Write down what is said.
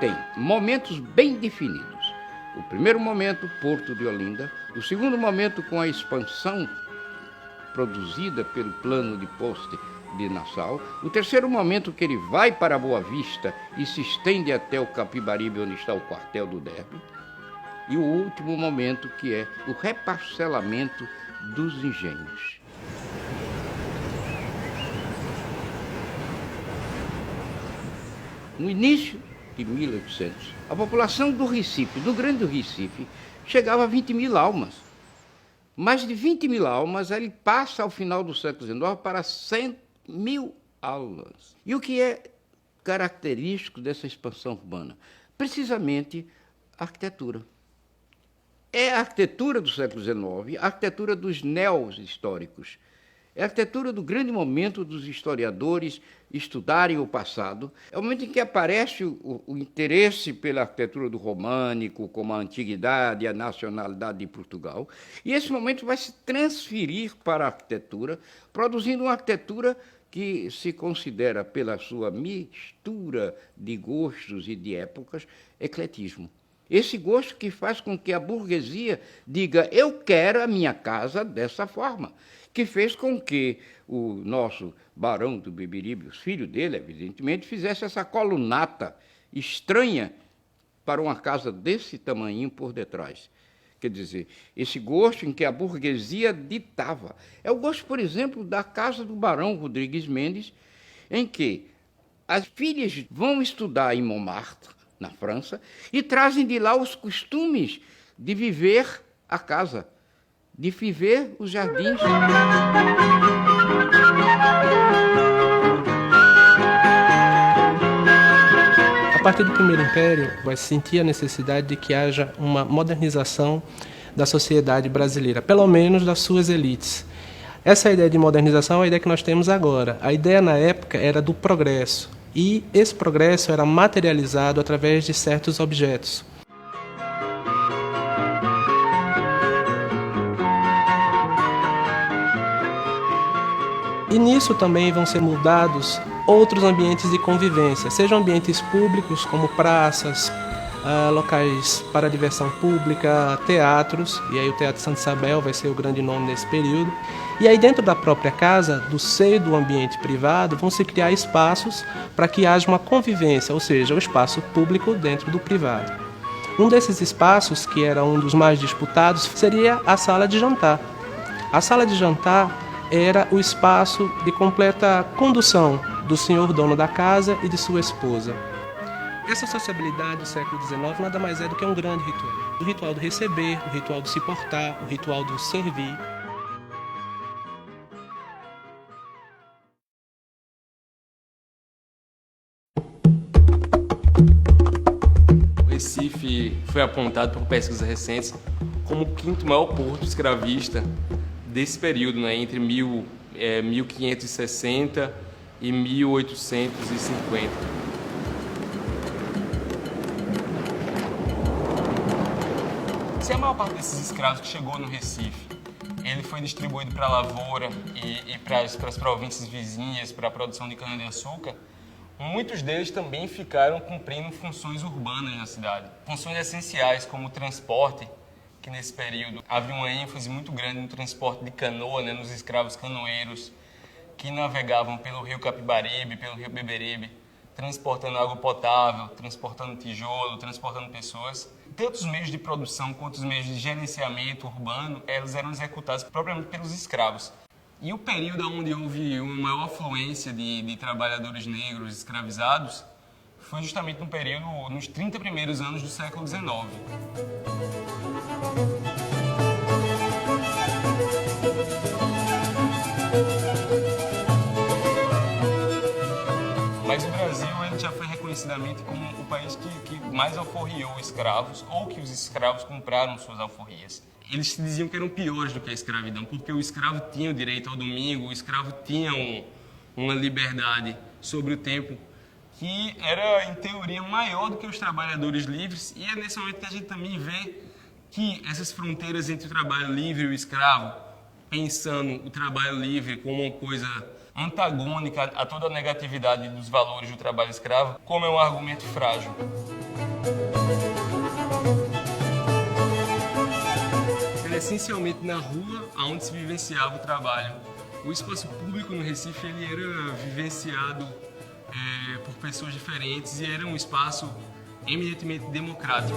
tem momentos bem definidos. O primeiro momento, Porto de Olinda. O segundo momento, com a expansão produzida pelo plano de poste de Nassau. O terceiro momento, que ele vai para Boa Vista e se estende até o Capibaribe, onde está o quartel do Derby. E o último momento, que é o reparcelamento dos engenhos. No início de 1800, a população do Recife, do Grande Recife, chegava a 20 mil almas. Mais de 20 mil almas, ele passa ao final do século XIX para 100 mil almas. E o que é característico dessa expansão urbana? Precisamente a arquitetura. É a arquitetura do século XIX, a arquitetura dos neo-históricos. É a arquitetura do grande momento dos historiadores estudarem o passado. É o momento em que aparece o interesse pela arquitetura do românico, como a antiguidade, a nacionalidade de Portugal. E esse momento vai se transferir para a arquitetura, produzindo uma arquitetura que se considera, pela sua mistura de gostos e de épocas, ecletismo. Esse gosto que faz com que a burguesia diga: eu quero a minha casa dessa forma, que fez com que o nosso barão do Beberibe, os filhos dele, evidentemente, fizesse essa colunata estranha para uma casa desse tamanhinho por detrás. Quer dizer, esse gosto em que a burguesia ditava. É o gosto, por exemplo, da casa do barão Rodrigues Mendes, em que as filhas vão estudar em Montmartre, na França, e trazem de lá os costumes de viver a casa, de viver os jardins. A partir do Primeiro Império, vai sentir a necessidade de que haja uma modernização da sociedade brasileira, pelo menos das suas elites. Essa ideia de modernização é a ideia que nós temos agora. A ideia na época era do progresso. E esse progresso era materializado através de certos objetos. E nisso também vão ser mudados outros ambientes de convivência, sejam ambientes públicos como praças, locais para diversão pública, teatros, e aí o Teatro Santa Isabel vai ser o grande nome nesse período. E aí dentro da própria casa, do seio do ambiente privado, vão se criar espaços para que haja uma convivência, ou seja, o espaço público dentro do privado. Um desses espaços, que era um dos mais disputados, seria a sala de jantar. A sala de jantar era o espaço de completa condução do senhor dono da casa e de sua esposa. Essa sociabilidade do século XIX nada mais é do que um grande ritual. O ritual do receber, o ritual do se portar, o ritual do servir. O Recife foi apontado por pesquisas recentes como o quinto maior porto escravista desse período, né, entre 1560 e 1850. Se a maior parte desses escravos que chegou no Recife, ele foi distribuído para a lavoura e para as províncias vizinhas, para a produção de cana-de-açúcar, muitos deles também ficaram cumprindo funções urbanas na cidade. Funções essenciais como o transporte, que nesse período havia uma ênfase muito grande no transporte de canoa, né, nos escravos canoeiros que navegavam pelo rio Capibaribe, pelo rio Beberibe, transportando água potável, transportando tijolo, transportando pessoas. Tanto os meios de produção quanto os meios de gerenciamento urbano, eles eram executados propriamente pelos escravos. E o período onde houve uma maior afluência de trabalhadores negros escravizados foi justamente no período, nos 30 primeiros anos do século XIX. Mas o Brasil ele já foi reconhecidamente como o país que mais alforriou escravos, ou que os escravos compraram suas alforrias. Eles diziam que eram piores do que a escravidão, porque o escravo tinha o direito ao domingo, o escravo tinha uma liberdade sobre o tempo que era, em teoria, maior do que os trabalhadores livres. E é nesse momento que a gente também vê que essas fronteiras entre o trabalho livre e o escravo, pensando o trabalho livre como uma coisa antagônica a toda a negatividade dos valores do trabalho escravo, como é um argumento frágil. Era essencialmente na rua onde se vivenciava o trabalho. O espaço público no Recife ele era vivenciado por pessoas diferentes e era um espaço eminentemente democrático.